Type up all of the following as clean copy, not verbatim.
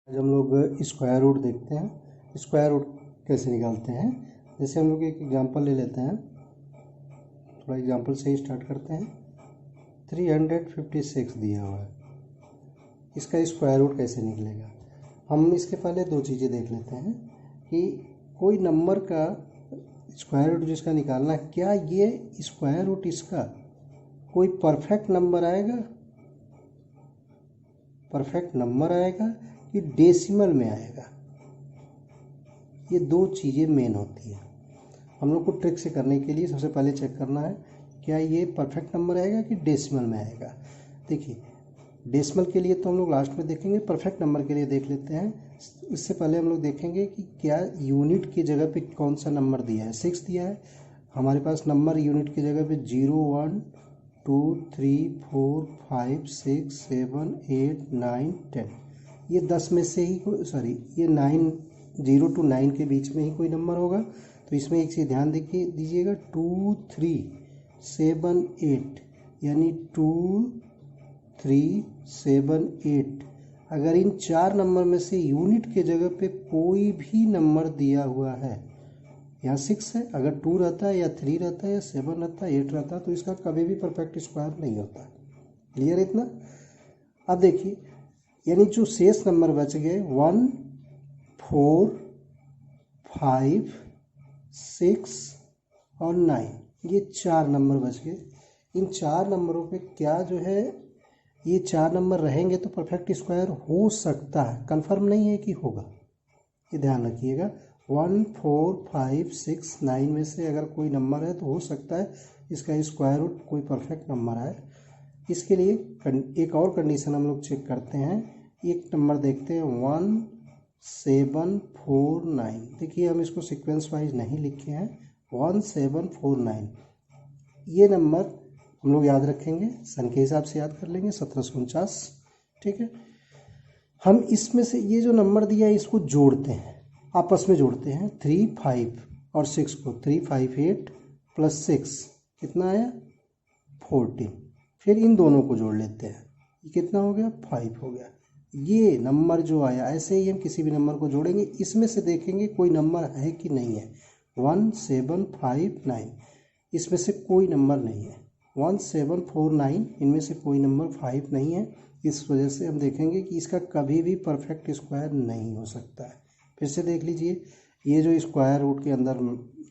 आज हम लोग स्क्वायर रूट देखते हैं। स्क्वायर रूट कैसे निकालते हैं। जैसे हम लोग एक एग्जांपल ले लेते हैं, थोड़ा एग्जांपल से ही स्टार्ट करते हैं। 356 दिया हुआ है, इसका स्क्वायर रूट कैसे निकलेगा। हम इसके पहले दो चीज़ें देख लेते हैं कि कोई नंबर का स्क्वायर रूट जिसका निकालना है, क्या ये स्क्वायर रूट इसका कोई परफेक्ट नंबर आएगा, परफेक्ट नंबर आएगा कि डेसिमल में आएगा। ये दो चीज़ें मेन होती है। हम लोग को ट्रिक से करने के लिए सबसे पहले चेक करना है क्या ये परफेक्ट नंबर आएगा कि डेसिमल में आएगा। देखिए, डेसिमल के लिए तो हम लोग लास्ट में देखेंगे, परफेक्ट नंबर के लिए देख लेते हैं। इससे पहले हम लोग देखेंगे कि क्या यूनिट की जगह पे कौन सा नंबर दिया है। 6 दिया है हमारे पास नंबर, यूनिट की जगह पे 0 1 2 3 4 5 6 7 8 9 10। ये 10 में से ही ये 9 0 to 9 के बीच में ही कोई नंबर होगा। तो इसमें एक चीज़ ध्यान दीजिएगा, 2 3 7 8 यानी 2 3 7 8। अगर इन चार नंबर में से यूनिट के जगह पे कोई भी नंबर दिया हुआ है, यहाँ 6 है, अगर 2 रहता है या 3 रहता है या 7 रहता है 8 रहता है तो इसका कभी भी परफेक्ट स्क्वायर नहीं होता। क्लियर इतना। अब देखिए, यानी जो शेष नंबर बच गए 1 4 5 6 और 9, ये चार नंबर बच गए। इन चार नंबरों पे क्या जो है, ये चार नंबर रहेंगे तो परफेक्ट स्क्वायर हो सकता है, कंफर्म नहीं है कि होगा। ये ध्यान रखिएगा, 1 4 5 6 9 में से अगर कोई नंबर है तो हो सकता है इसका स्क्वायर रूट कोई परफेक्ट नंबर आए। इसके लिए एक और कंडीशन हम लोग चेक करते हैं। एक नंबर देखते हैं 1 7 4 9। देखिए, हम इसको सीक्वेंस वाइज नहीं लिखे हैं, 1 7 4 9। ये नंबर हम लोग याद रखेंगे, सन के हिसाब से याद कर लेंगे, 1749। ठीक है, हम इसमें से ये जो नंबर दिया है इसको जोड़ते हैं, आपस में जोड़ते हैं। 3 5 और 6 को 3 5 8 प्लस 6 कितना आया 14। फिर इन दोनों को जोड़ लेते हैं, ये कितना हो गया 5 हो गया। ये नंबर जो आया, ऐसे ही हम किसी भी नंबर को जोड़ेंगे, इसमें से देखेंगे कोई नंबर है कि नहीं है। 1 7 5 9, इसमें से कोई नंबर नहीं है। 1 7 4 9, इनमें से कोई नंबर 5 नहीं है। इस वजह से हम देखेंगे कि इसका कभी भी परफेक्ट स्क्वायर नहीं हो सकता है। फिर से देख लीजिए, ये जो स्क्वायर रूट के अंदर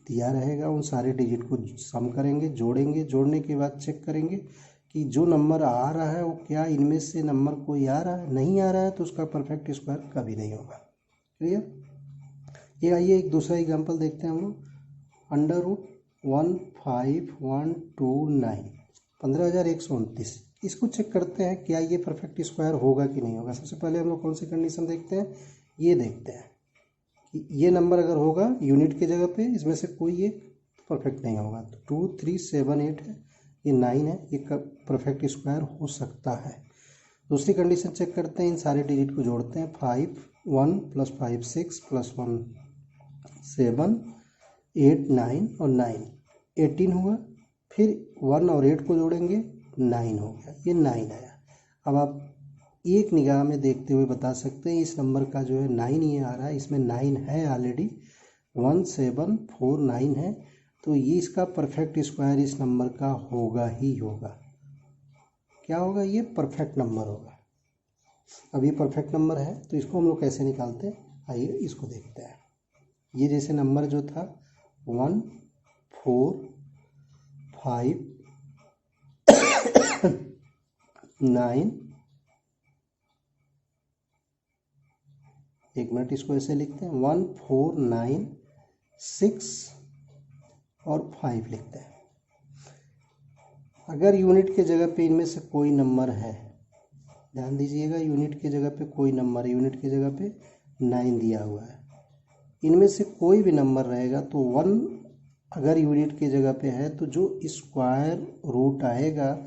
दिया रहेगा उन सारे डिजिट को सम करेंगे, जोड़ेंगे, जोड़ने के बाद चेक करेंगे कि जो नंबर आ रहा है वो क्या इनमें से नंबर कोई आ रहा है। नहीं आ रहा है तो उसका परफेक्ट स्क्वायर कभी नहीं होगा। क्लियर। ये आइए एक दूसरा एग्जांपल देखते हैं हम लोग। Under root 1 5 1 2 9, 15,129। इसको चेक करते हैं क्या ये परफेक्ट स्क्वायर होगा कि नहीं होगा। सबसे पहले हम लोग कौन सी कंडीशन देखते हैं, ये देखते हैं कि ये नंबर अगर होगा यूनिट की जगह पे, इसमें से कोई एक परफेक्ट नहीं होगा। तो 2 3 7 8 है, ये 9 है, ये परफेक्ट स्क्वायर हो सकता है। दूसरी कंडीशन चेक करते हैं, इन सारे डिजिट को जोड़ते हैं। 5 1 प्लस 5 6 प्लस 1 7 8 9 और 9 18 हुआ। फिर 1 और 8 को जोड़ेंगे, 9 हो गया, ये 9 आया। अब आप एक निगाह में देखते हुए बता सकते हैं इस नंबर का जो है 9 ये आ रहा है, इसमें 9 है ऑलरेडी, 1 7 4 9 है, तो ये इसका परफेक्ट स्क्वायर इस नंबर का होगा ही होगा। क्या होगा, ये परफेक्ट नंबर होगा। अब ये परफेक्ट नंबर है तो इसको हम लोग कैसे निकालते हैं, आइए इसको देखते हैं। ये जैसे नंबर जो था 1 4 5 9, एक मिनट, इसको ऐसे लिखते हैं 1 4 9 6 और 5 लिखते हैं। अगर यूनिट के जगह पे इनमें से कोई नंबर है, ध्यान दीजिएगा, यूनिट की जगह पे कोई नंबर, यूनिट की जगह पे 9 दिया हुआ है, इनमें से कोई भी नंबर रहेगा तो 1 अगर यूनिट की जगह पे है तो जो स्क्वायर रूट आएगा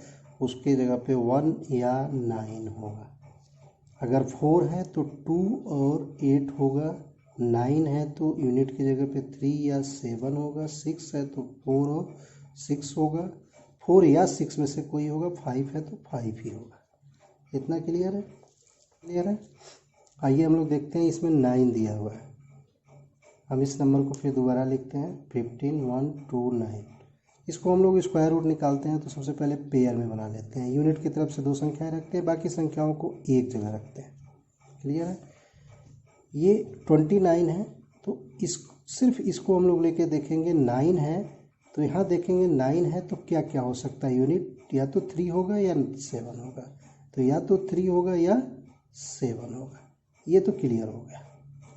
उसके जगह पे 1 या 9 होगा। अगर 4 है तो 2 और 8 होगा, 9 है तो यूनिट की जगह पे 3 या 7 होगा, 6 है तो 4 और 6 होगा, 4 या 6 में से कोई होगा, 5 है तो 5 ही होगा। इतना क्लियर है, क्लियर है। आइए हम लोग देखते हैं, इसमें 9 दिया हुआ है। हम इस नंबर को फिर दोबारा लिखते हैं 15 1 2 9। इसको हम लोग स्क्वायर रूट निकालते हैं तो सबसे पहले पेयर में बना लेते हैं। यूनिट की तरफ से 2 संख्याएं रखते हैं, बाकी संख्याओं को एक जगह रखते हैं। क्लियर है? ये 29 है तो सिर्फ इसको हम लोग लेके देखेंगे। 9 है तो यहाँ देखेंगे 9 है तो क्या क्या हो सकता है यूनिट, या तो 3 होगा या 7 होगा। तो या तो 3 होगा या 7 होगा। ये तो क्लियर हो गया,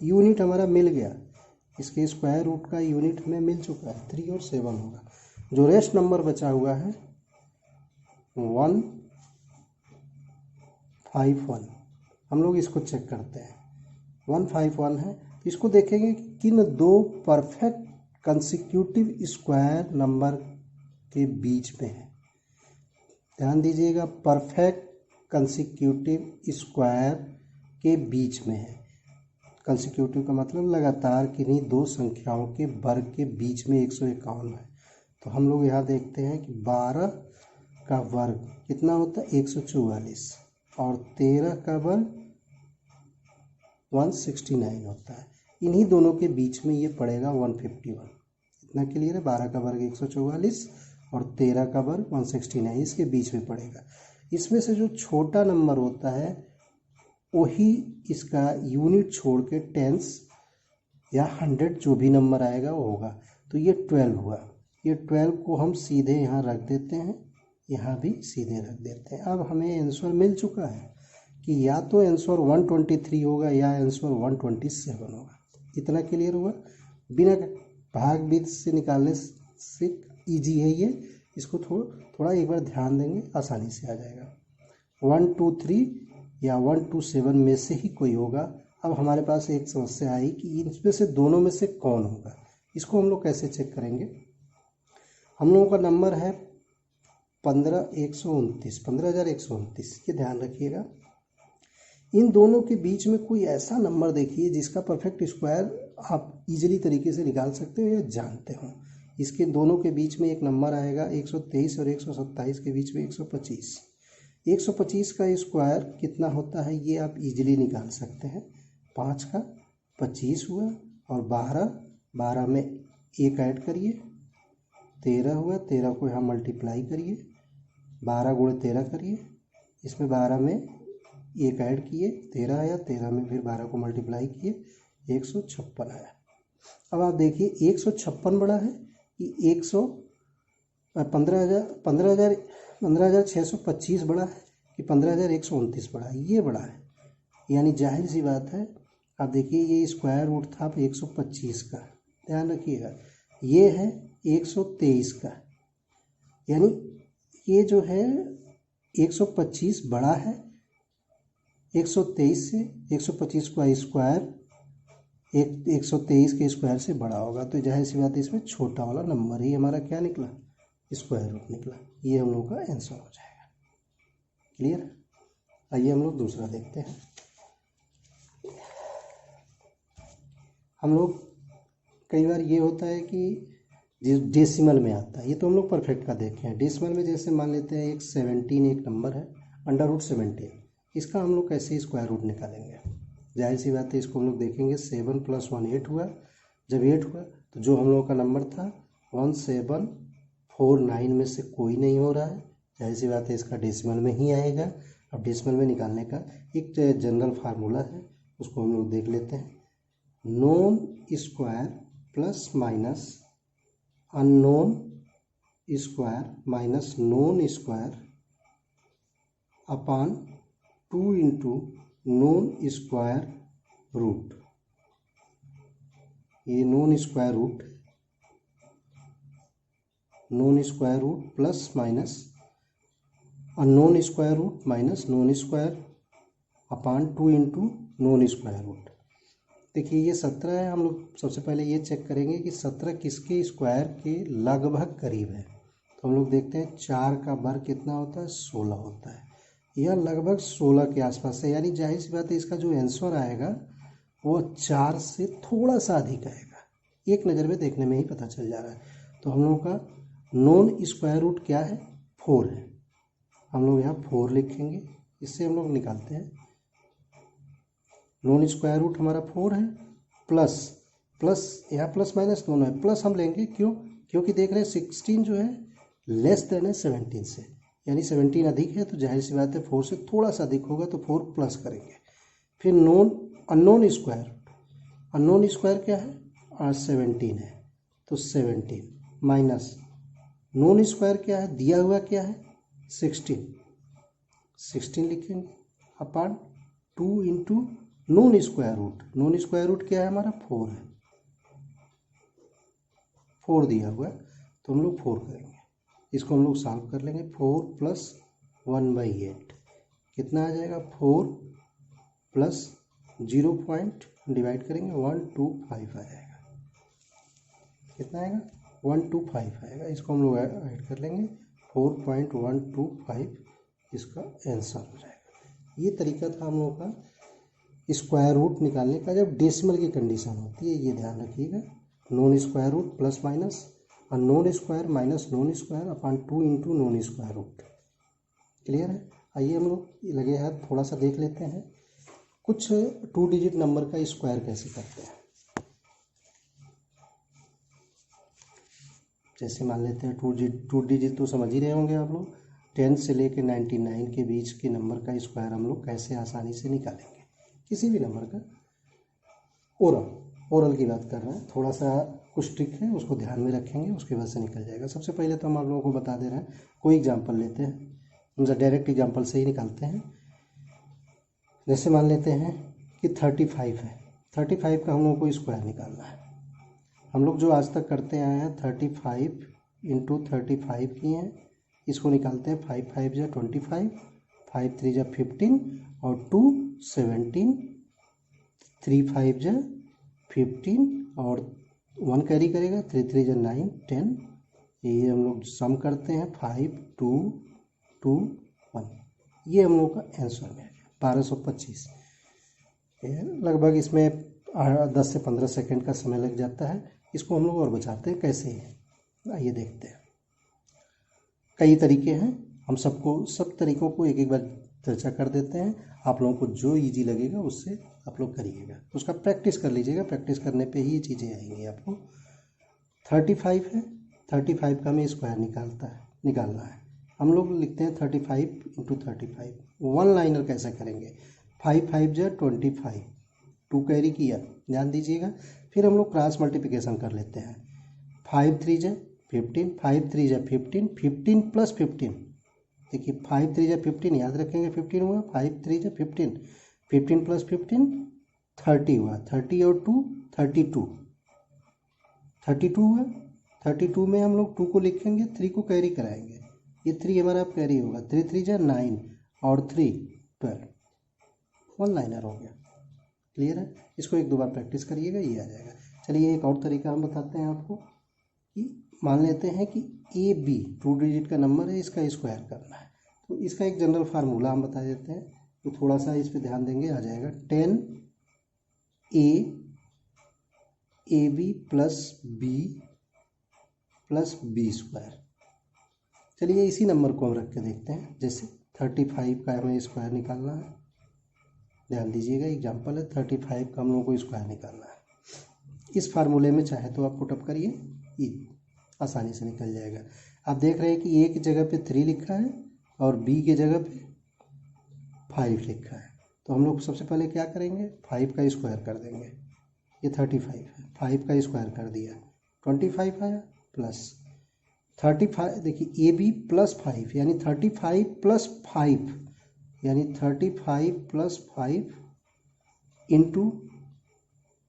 यूनिट हमारा मिल गया। इसके स्क्वायर रूट का यूनिट हमें मिल चुका है, 3 और 7 होगा। जो रेस्ट नंबर बचा हुआ है 151, हम लोग इसको चेक करते हैं। 151 है, इसको देखेंगे कि किन दो परफेक्ट कंसेक्यूटिव स्क्वायर नंबर के बीच में है। ध्यान दीजिएगा, परफेक्ट कंसेक्यूटिव स्क्वायर के बीच में है। कंसेक्यूटिव का मतलब लगातार किन्हीं दो संख्याओं के वर्ग के बीच में 151 है। तो हम लोग यहाँ देखते हैं कि 12 का वर्ग कितना होता है 144 और 13 का वर्ग 169 होता है। इन्हीं दोनों के बीच में ये पड़ेगा 151। इतना क्लियर है? 12 का वर्ग 144 और 13 का वर्ग 169, इसके बीच में पड़ेगा। इसमें से जो छोटा नंबर होता है वही इसका यूनिट छोड़ के टेंस या 100 जो भी नंबर आएगा वो होगा। तो ये 12 हुआ। ये 12 को हम सीधे यहाँ रख देते हैं, यहाँ भी सीधे रख देते हैं। अब हमें आंसर मिल चुका है कि या तो आंसर 123 होगा या आंसर 127 होगा। इतना क्लियर हुआ? बिना भाग बीज से निकालने से इजी है ये। इसको थोड़ा एक बार ध्यान देंगे, आसानी से आ जाएगा। 1 2 3 या 1 2 7 में से ही कोई होगा। अब हमारे पास एक समस्या आई कि इनमें से दोनों में से कौन होगा। इसको हम लोग कैसे चेक करेंगे? हम लोगों का नंबर है 15129, ये ध्यान रखिएगा। इन दोनों के बीच में कोई ऐसा नंबर देखिए जिसका परफेक्ट स्क्वायर आप इजीली तरीके से निकाल सकते हो या जानते हो। इसके दोनों के बीच में एक नंबर आएगा 123 और 127 के बीच में 125। 125 का स्क्वायर कितना होता है ये आप इजीली निकाल सकते हैं। 5 का 25 हुआ और 12 में एक ऐड करिए, 13 हुआ। 13 को यहाँ मल्टीप्लाई करिए, 12 गुणे 13 करिए, इसमें 12 में एक ऐड किए, 13 आया। 13 में फिर 12 को मल्टीप्लाई किए, 156 आया। अब आप देखिए 156 बड़ा है कि 15,625 बड़ा है कि 15,129 बड़ा है? ये बड़ा है, यानी जाहिर सी बात है। आप देखिए ये स्क्वायर रूट था 125 का, ध्यान रखिएगा। ये है 123 का, यानी ये जो है 125 बड़ा है 123 से। 125 का स्क्वायर 123 के स्क्वायर से बड़ा होगा, तो जाहिर सी बात है इसमें छोटा वाला नंबर ही हमारा क्या निकला, स्क्वायर रूट निकला। ये हम लोग का आंसर हो जाएगा। क्लियर? आइए हम लोग दूसरा देखते हैं। हम लोग कई बार ये होता है कि डेसिमल में आता है, ये तो हम लोग परफेक्ट का देखे हैं। डेसिमल में जैसे मान लेते हैं 17 एक नंबर है, √17, इसका हम लोग कैसे स्क्वायर रूट निकालेंगे? जाहिर सी बात है इसको हम लोग देखेंगे। 7 + 1 8 हुआ। जब 8 हुआ तो जो हम लोगों का नंबर था 1749 में से कोई नहीं हो रहा है, जाहिर सी बात है इसका डेसिमल में ही आएगा। अब डेसिमल में निकालने का एक जनरल फार्मूला है, उसको हम लोग देख लेते हैं। Known square plus minus unknown square minus known square upon 2 × known square root. ये known square root plus minus unknown square root minus known square upon 2 × known square root. देखिए ये 17 है। हम लोग सबसे पहले ये चेक करेंगे कि 17 किसके स्क्वायर के लगभग करीब है। तो हम लोग देखते हैं 4 का वर्ग कितना होता है, 16 होता है। यह लगभग 16 के आसपास है, यानी जाहिर सी बात है इसका जो आंसर आएगा वो 4 से थोड़ा सा अधिक आएगा। एक नज़र में देखने में ही पता चल जा रहा है। तो हम लोग का नोन स्क्वायर रूट क्या है, 4 है। हम लोग यहाँ 4 लिखेंगे। इससे हम लोग निकालते हैं नॉन स्क्वायर रूट हमारा 4 है, प्लस प्लस यहाँ प्लस माइनस दोनों है, प्लस हम लेंगे क्यों, क्योंकि देख रहे हैं 16 जो है लेस देन है 17 से, यानी 17 अधिक है तो जाहिर सी बात है 4 से थोड़ा सा अधिक होगा तो 4 प्लस करेंगे। फिर अननोन स्क्वायर क्या है, 17 है तो 17 माइनस नोन स्क्वायर क्या है, दिया हुआ क्या है 16 लिखेंगे अपान 2 इंटू नॉन स्क्वायर रूट क्या है हमारा 4 है, 4 दिया हुआ है तो हम लोग 4 करेंगे, इसको हम लोग सॉल्व कर लेंगे। 4 प्लस 1/8 कितना आ जाएगा, 4 प्लस 0 पॉइंट डिवाइड करेंगे 125 आ जाएगा, कितना आएगा 125 आएगा, इसको हम लोग ऐड कर लेंगे 4.125 इसका आंसर हो जाएगा। ये तरीका था हम लोगों का स्क्वायर रूट निकालने का जब डेसिमल की कंडीशन होती है, ये ध्यान रखिएगा। Known square root plus minus और known square minus known square upon 2 into known square root. Clear है। आइए हम लोग लगे हाथ थोड़ा सा देख लेते हैं कुछ 2 डिजिट नंबर का स्क्वायर कैसे करते हैं। जैसे मान लेते हैं 2 डिजिट तो समझ ही रहे होंगे आप लोग, 10 से लेके 99 के बीच के नंबर का स्क्वायर हम लोग कैसे आसानी से निकालेंगे, किसी भी नंबर का। ओरल की बात कर रहे हैं, थोड़ा सा कुछ ट्रिक है उसको ध्यान में रखेंगे, उसके बाद से निकल जाएगा। सबसे पहले तो हम आप लोगों को बता दे रहे हैं, कोई एग्जांपल लेते हैं, हम डायरेक्ट एग्जांपल से ही निकालते हैं। जैसे मान लेते हैं कि 35 है, 35 का हम लोगों को स्क्वायर निकालना है। हम लोग जो आज तक करते आए हैं 35 इंटू 35 किए हैं, इसको निकालते हैं 5 5 जा 25, 5 3 जा 15 और 2 17, 3 5 जा 15 और 1 कैरी करेगा, 3 3 जा 9 10, ये हम लोग सम करते हैं 5 2 2 1, ये हम लोग का आंसर में 1225। लगभग इसमें 10 से 15 सेकंड का समय लग जाता है। इसको हम लोग और बचाते हैं कैसे है, आइए देखते हैं। कई तरीके हैं, हम सब तरीकों को एक एक बार चर्चा कर देते हैं। आप लोगों को जो इजी लगेगा उससे आप लोग करिएगा, उसका प्रैक्टिस कर लीजिएगा, प्रैक्टिस करने पे ही ये चीज़ें आएंगी आपको। 35 है, 35 का हमें स्क्वायर निकालना है। हम लोग लिखते हैं 35 इंटू 35, 1 लाइनर कैसे करेंगे, 5 5 जा 25, 2 कैरी किया, ध्यान दीजिएगा। फिर हम लोग क्रॉस मल्टीप्लिकेशन कर लेते हैं, 5 3 जा 15, 5 3 जा 15, 15 प्लस 15, देखिए 5 3 जा 15 याद रखेंगे 15 हुआ, 5 3 जा 15, 15 प्लस 15 30 हुआ, 30 और 2 32, 32 हुआ। 32 में हम लोग 2 को लिखेंगे, 3 को कैरी कराएंगे, ये 3 हमारा कैरी होगा, 3 3 जा 9 और 3 12, 1 लाइनर हो गया। क्लियर है। इसको एक दो बार प्रैक्टिस करिएगा, ये आ जाएगा। चलिए एक और तरीका हम बताते हैं आपको कि मान लेते हैं कि ए बी 2 डिजिट का नंबर है, इसका स्क्वायर करना है। तो इसका एक जनरल फार्मूला हम बता देते हैं, तो थोड़ा सा इस पर ध्यान देंगे, आ जाएगा 10 a b plus b square. चलिए इसी नंबर को हम रख के देखते हैं। जैसे 35 का हमें स्क्वायर निकालना है, ध्यान दीजिएगा एग्जाम्पल है 35 का हम लोगों को स्क्वायर निकालना है। इस फार्मूले में चाहे तो आप पुटअप करिए, आसानी से निकल जाएगा। आप देख रहे हैं कि ए की जगह पे 3 लिखा है और बी की जगह पे 5 लिखा है, तो हम लोग सबसे पहले क्या करेंगे, 5 का स्क्वायर कर देंगे। ये 35 है, 5 का स्क्वायर कर दिया 25 आया, प्लस 35, देखिए ए बी प्लस 5 यानी 35 प्लस 5 यानी 35 प्लस 5 इंटू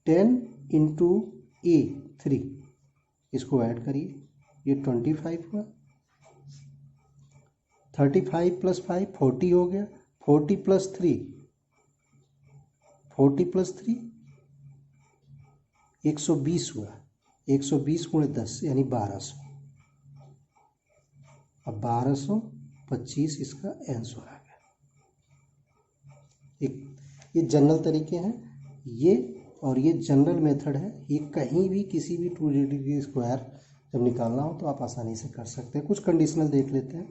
10 इंटू ए 3, इसको ऐड करिए, ये 25 हुआ। 35 प्लस 5 40 हो गया, 40 प्लस 3 120 हुआ, 120 गुणे 10 यानी 1200। अब 1225 इसका आंसर आ गया। ये जनरल तरीके हैं, ये और ये जनरल मेथड है। ये कहीं भी किसी भी 2 डिजिट की स्क्वायर जब निकालना हो तो आप आसानी से कर सकते हैं। कुछ कंडीशनल देख लेते हैं,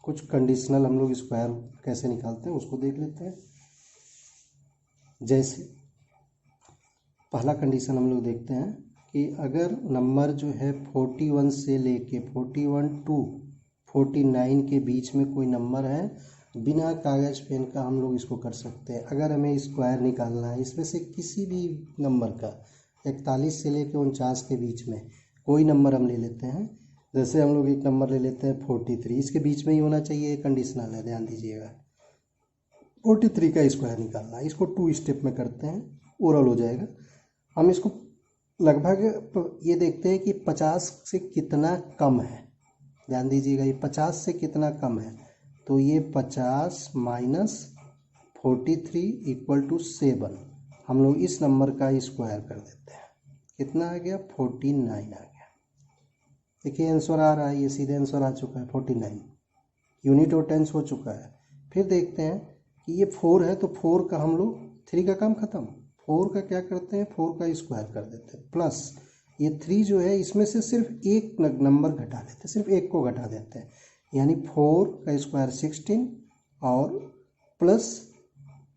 कुछ कंडीशनल हम लोग स्क्वायर कैसे निकालते हैं उसको देख लेते हैं। जैसे पहला कंडीशन हम लोग देखते हैं कि अगर नंबर जो है 41 से लेके 41 टू 49 के बीच में कोई नंबर है, बिना कागज़ पेन का हम लोग इसको कर सकते हैं। अगर हमें स्क्वायर निकालना है इसमें से किसी भी नंबर का, 41 से लेके 49 के बीच में कोई नंबर हम ले लेते हैं। जैसे हम लोग एक नंबर ले लेते हैं 43, इसके बीच में ही होना चाहिए, कंडीशनल है, ध्यान दीजिएगा। 43 का स्क्वायर निकालना है, इसको 2 स्टेप में करते हैं, ओरल हो जाएगा। हम इसको लगभग ये देखते हैं कि 50 से कितना कम है, ध्यान दीजिएगा, ये 50 से कितना कम है। तो ये 50 माइनस 43 इक्वल टू 7, हम लोग इस नंबर का स्क्वायर कर देते हैं। कितना आ गया? 49 आ गया। देखिए आंसर आ रहा है, ये सीधे आंसर आ चुका है 49, यूनिट और टेंस हो चुका है। फिर देखते हैं कि ये 4 है, तो 4 का हम लोग 3 का काम खत्म, 4 का क्या करते हैं, 4 का स्क्वायर कर देते हैं, प्लस ये 3 जो है इसमें से सिर्फ एक नंबर घटा देते हैं, सिर्फ एक को घटा देते हैं, यानी 4 का स्क्वायर 16 और प्लस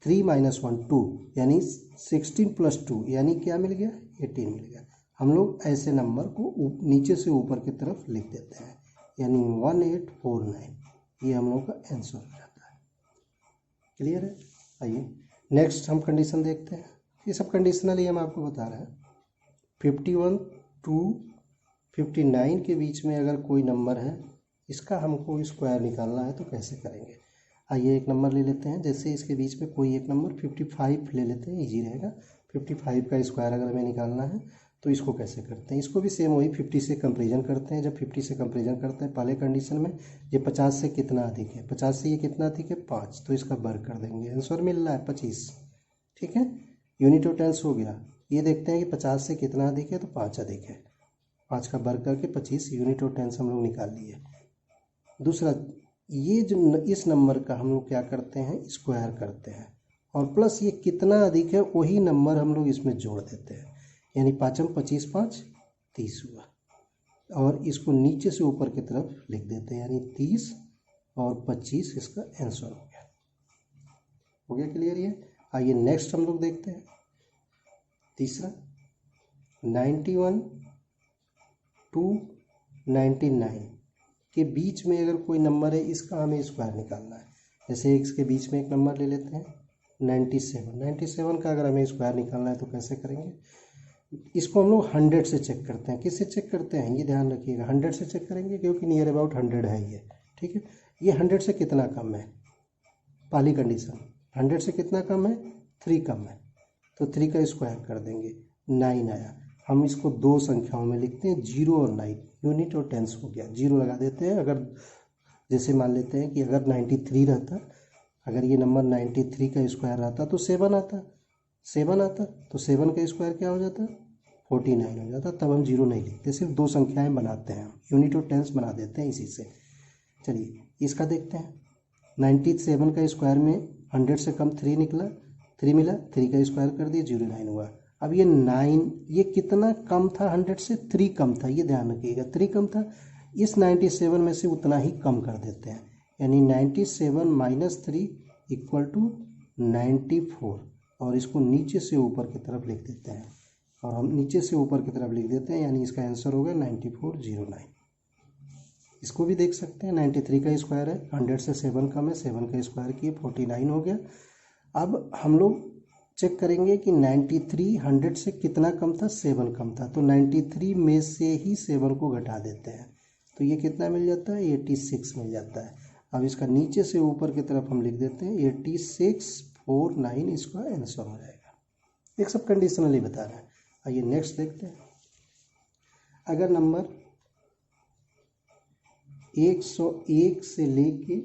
3 माइनस 1 2, यानी 16 प्लस 2 यानी क्या मिल गया? 18 मिल गया। हम लोग ऐसे नंबर को नीचे से ऊपर की तरफ लिख देते हैं, यानी 1849, ये हम लोग का आंसर हो जाता है। क्लियर है? आइए नेक्स्ट हम कंडीशन देखते हैं। ये सब कंडीशनली हम आपको बता रहे हैं। 51 टू 59 के बीच में अगर कोई नंबर है, इसका हमको स्क्वायर निकालना है तो कैसे करेंगे? आइए एक नंबर ले लेते हैं, जैसे इसके बीच में कोई एक नंबर 55 ले लेते हैं, इजी रहेगा। 55 का स्क्वायर अगर हमें निकालना है तो इसको कैसे करते हैं? इसको भी सेम वही 50 से कंपेरिजन करते हैं। जब 50 से कंपेरिजन करते हैं पहले कंडीशन में, ये 50 से कितना अधिक है, 50 से ये कितना अधिक है? 5, तो इसका वर्ग कर देंगे, आंसर मिल रहा है 25। ठीक है, यूनिट और टेंस हो गया। ये देखते हैं कि 50 से कितना अधिक है, तो 5 अधिक है, 5 का वर्ग करके 25, यूनिट और टेंस हम लोग निकाल लिए। दूसरा, ये जो इस नंबर का हम लोग क्या करते हैं, स्क्वायर करते हैं, और प्लस ये कितना अधिक है वही नंबर हम लोग इसमें जोड़ देते हैं, यानी 5 25 5 30 हुआ, और इसको नीचे से ऊपर की तरफ लिख देते हैं, यानी 30 और 25 इसका आंसर हो गया। हो गया क्लियर ये? आइए नेक्स्ट हम लोग देखते हैं। तीसरा, 91 टू 99 के बीच में अगर कोई नंबर है, इसका हमें स्क्वायर निकालना है। जैसे इसके बीच में एक नंबर ले लेते हैं 97 का अगर हमें स्क्वायर निकालना है तो कैसे करेंगे? इसको हम लोग 100 से चेक करते हैं। किससे चेक करते हैं ये ध्यान रखिएगा, 100 से चेक करेंगे, क्योंकि नियर अबाउट 100 है ये। ठीक है, ये 100 से कितना कम है? पहली कंडीशन, 100 से कितना कम है? 3 कम है, तो 3 का स्क्वायर कर देंगे, 9 आया। हम इसको दो संख्याओं में लिखते हैं, 0 और 9, यूनिट और टेंस हो गया, 0 लगा देते हैं। अगर जैसे मान लेते हैं कि अगर 93 रहता, अगर ये नंबर 93 का स्क्वायर रहता तो 7 आता, 7 आता, तो 7 का स्क्वायर क्या हो जाता? 49 हो जाता। तब हम 0 नहीं लिखते, सिर्फ दो संख्याएं बनाते हैं, यूनिट और टेंस बना देते हैं इसी से। चलिए इसका देखते हैं। 97 का स्क्वायर में 100 से कम 3 निकला, 3 मिला, 3 का स्क्वायर कर दिया, 09 हुआ। अब ये 9, ये कितना कम था? 100 से 3 कम था, ये ध्यान रखिएगा, 3 कम था। इस 97 में से उतना ही कम कर देते हैं, यानी 97 माइनस 3 इक्वल टू 94, और इसको नीचे से ऊपर की तरफ लिख देते हैं, और हम नीचे से ऊपर की तरफ लिख देते हैं, यानी इसका आंसर होगा 9409। इसको भी देख सकते हैं, 93 का स्क्वायर है, 100 से 7 कम है, 7 का स्क्वायर किए 49 हो गया। अब हम लोग चेक करेंगे कि 93 100 से कितना कम था? 7 कम था, तो 93 में से ही 7 को घटा देते हैं, तो ये कितना मिल जाता है? 86 मिल जाता है। अब इसका नीचे से ऊपर की तरफ हम लिख देते हैं 8649, इसका आंसर हो जाएगा। एक सब कंडीशनली बता रहा है। आइए नेक्स्ट देखते हैं। अगर नंबर 101 से लेके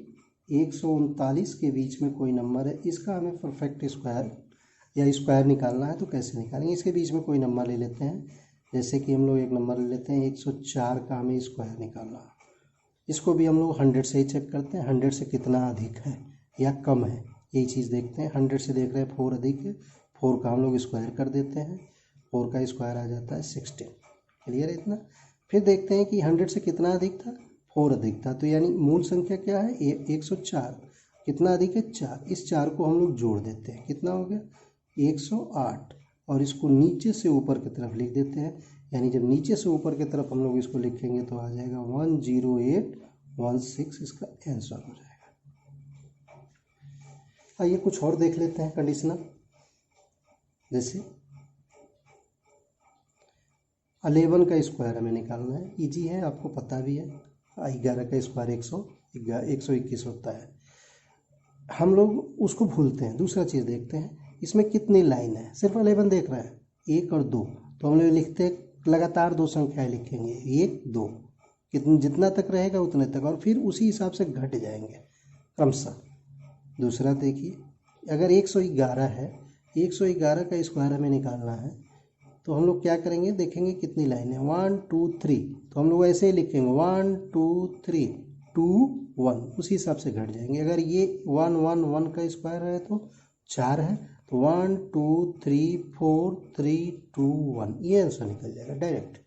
139 के बीच में कोई नंबर है, इसका हमें परफेक्ट स्क्वायर या स्क्वायर निकालना है तो कैसे निकालेंगे? इसके बीच में कोई नंबर ले लेते हैं, जैसे कि हम लोग एक नंबर ले लेते हैं 104 का हमें स्क्वायर निकालना है। इसको भी हम लोग 100 से ही चेक करते हैं, 100 से कितना अधिक है या कम है, यही चीज़ देखते हैं। 100 से देख रहे हैं 4 अधिक है, 4 का हम लोग स्क्वायर कर देते हैं, 4 का स्क्वायर आ जाता है 16। क्लियर है इतना? फिर देखते हैं कि 100 से कितना अधिक था? 4 अधिक था, तो यानी मूल संख्या क्या है? 104, कितना अधिक है? 4, इस 4 को हम लोग जोड़ देते हैं, कितना हो गया? 108 और इसको नीचे से ऊपर की तरफ लिख देते हैं, यानी जब नीचे से ऊपर की तरफ हम लोग इसको लिखेंगे तो आ जाएगा 10816 इसका आंसर हो जाएगा। आइए कुछ और देख लेते हैं कंडीशनल। जैसे 11 का स्क्वायर हमें निकालना है, इजी है, आपको पता भी है। 11 का स्क्वायर 121 होता है। हम लोग उसको भूलते हैं। दूसरा चीज़ देखते हैं इसमें कितनी लाइन है। सिर्फ 11 देख रहे हैं, 1 और 2, तो हम लोग लिखते हैं लगातार 2 संख्याएं लिखेंगे, 1 2, जितना तक रहेगा उतने तक, और फिर उसी हिसाब से घट जाएंगे क्रमशः। दूसरा देखिए, अगर 111 है, 111 का स्क्वायर हमें निकालना है, तो हम लोग क्या करेंगे, देखेंगे कितनी लाइन है, 1 2 3, तो हम लोग ऐसे ही लिखेंगे 1 2 3 2 1, उसी हिसाब से घट जाएंगे। अगर ये 1 1 1 का स्क्वायर है तो 4 है, तो 1 2 3 4 3 2 1, ये आंसर निकल जाएगा डायरेक्ट।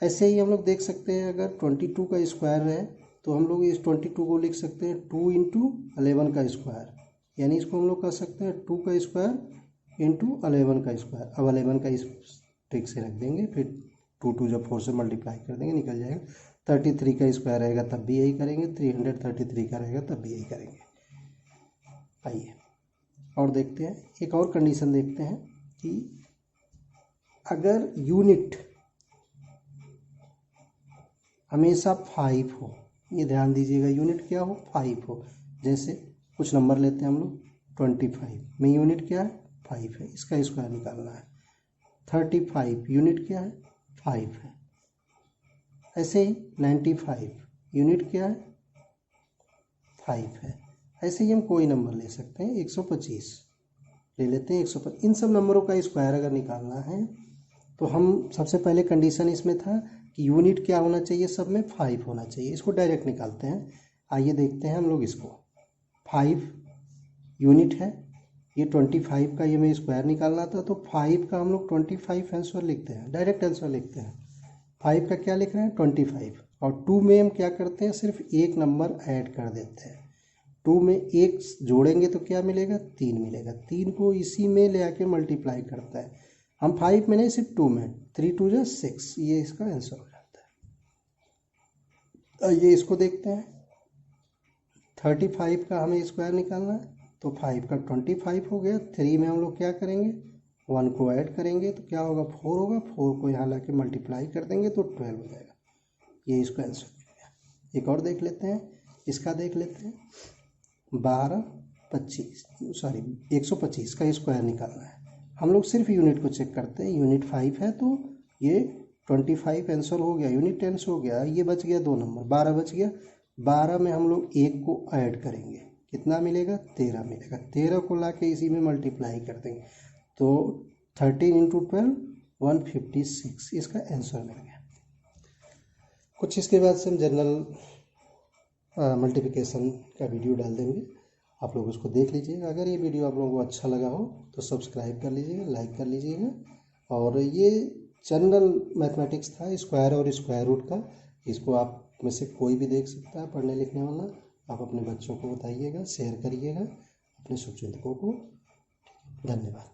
ऐसे ही हम लोग देख सकते हैं, अगर 22 का स्क्वायर है तो हम लोग इस 22 को लिख सकते हैं 2 × 11 का स्क्वायर, यानी इसको हम लोग कर सकते हैं 2 का स्क्वायर × 11 का स्क्वायर। अब 11 का इस ट्रिक से रख देंगे, फिर 2 2 जब 4 से मल्टीप्लाई कर देंगे निकल जाएगा। 33 का स्क्वायर रहेगा तब भी यही करेंगे, 333 का रहेगा तब भी यही करेंगे। आइए और देखते हैं, एक और कंडीशन देखते हैं कि अगर यूनिट हमेशा 5 हो, ये ध्यान दीजिएगा, यूनिट क्या हो, 5 हो। जैसे कुछ नंबर लेते हैं हम लोग, 25 में यूनिट क्या है, 5 है, इसका स्क्वायर निकालना है। 35 यूनिट क्या है, 5 है। ऐसे ही 95 यूनिट क्या है, 5 है। ऐसे ही हम कोई नंबर ले सकते हैं, 125 ले लेते हैं, 125। इन सब नंबरों का स्क्वायर अगर निकालना है तो हम सबसे पहले कंडीशन इसमें था कि यूनिट क्या होना चाहिए, सब में 5 होना चाहिए। इसको डायरेक्ट निकालते हैं। आइए देखते हैं हम लोग इसको। 5 यूनिट है, ये 25 का ये हमें स्क्वायर निकालना था, तो 5 का हम लोग 25 आंसर लिखते हैं, डायरेक्ट आंसर लिखते हैं। 5 का क्या लिख रहे हैं, 25, और 2 में हम क्या करते हैं, सिर्फ एक नंबर ऐड कर देते हैं। 2 में 1 जोड़ेंगे तो क्या मिलेगा, 3 मिलेगा। 3 को इसी में ले आके मल्टीप्लाई करता है। हम 5 में नहीं, सिर्फ 2 में, 3 2 जा 6, ये इसका आंसर हो जाता है। ये इसको देखते हैं, 35 का हमें स्क्वायर निकालना है, तो 5 का 25 हो गया। 3 में हम लोग क्या करेंगे, 1 को ऐड करेंगे तो क्या होगा, 4 होगा। 4 को यहाँ लाके मल्टीप्लाई कर देंगे तो 12 हो जाएगा। ये इसका आंसर मिल गया। एक और देख लेते हैं, इसका देख लेते हैं। 125 का स्क्वायर निकालना है। हम लोग सिर्फ यूनिट को चेक करते हैं, यूनिट 5 है तो ये 25 आंसर हो गया, यूनिट 10 हो गया। ये बच गया 2 नंबर, 12 बच गया। 12 में हम लोग 1 को ऐड करेंगे, कितना मिलेगा, 13 मिलेगा। 13 को लाके इसी में मल्टीप्लाई कर देंगे तो 13 × 12 156, इसका आंसर मिल गया। कुछ इसके बाद से हम जनरल मल्टीप्लिकेशन का वीडियो डाल देंगे, आप लोग उसको देख लीजिएगा। अगर ये वीडियो आप लोगों को अच्छा लगा हो तो सब्सक्राइब कर लीजिएगा, लाइक कर लीजिएगा। और ये जनरल मैथमेटिक्स था, स्क्वायर और स्क्वायर रूट का। इसको आप में से कोई भी देख सकता है पढ़ने लिखने वाला। आप अपने बच्चों को बताइएगा, शेयर करिएगा अपने शुभचिंतकों को। धन्यवाद।